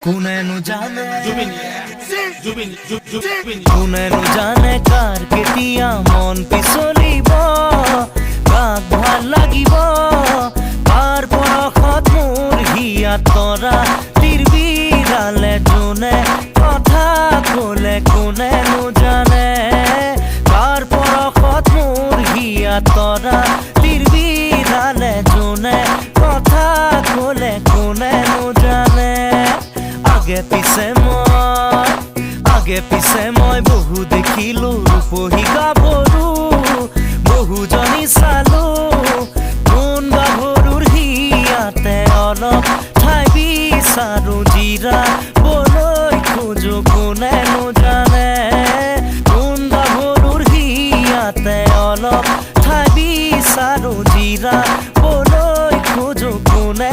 কোনেনো জানে কোনেনো জানে কাৰ কেতিয়া মন পিছলিব কাক ভাল লাগিব কাৰ পৰশত মোৰ হিয়াত তৰা তিৰবিৰালে যোনে কথা ক'লে কোনেনো জানে কাৰ পৰশত মোৰ হিয়াত তৰা তিৰবিৰালে যোনে কথা ক'লে কোনেনো জানে আগে পিছে মই বহু দেখিলো ৰূপহী গাভৰু বহুজনী চালো কোন গাভৰুৰ হিয়াতে অলপ ঠাই বিচাৰো জিৰাবলৈ খোজো কোনেনো জানে কোন গাভৰুৰ হিয়াতে অলপ ঠাই বিচাৰো জিৰাবলৈ খোজো কোনে